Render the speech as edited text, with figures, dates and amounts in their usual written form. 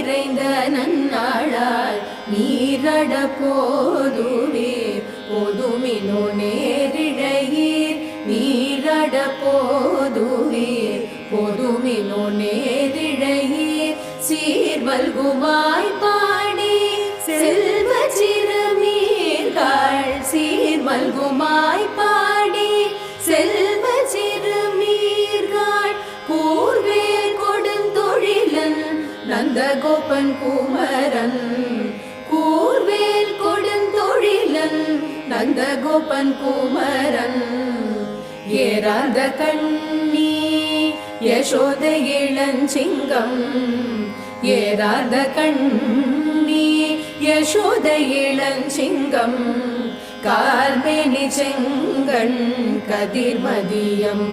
நிறைந்த நன்னாளாய் நீரட போதுவீர் போதுமினோ நேரிழையீர் நீரட போதுவீர் போதுமினோ நேரிழையீர் சீர்வல்குமாய் பாடி செல்வ சிறுமீர்கள் சீர்வல்குமாய் பாடி செல்வ சிறுமீர்கள் கூர்வேல் கொடுந்தொழிலன் நந்தகோபன் குமரன் கூர்வேல் கொடுந்தொழிலன் நந்தகோபன் குமரன் ஏறாத கண்ணி யசோத இளஞ்சிங்கம் ஏறாத கண்ணி யசோத இளஞ்சிங்கம் கார்மேனி செங்கண் கதிர்மதியம்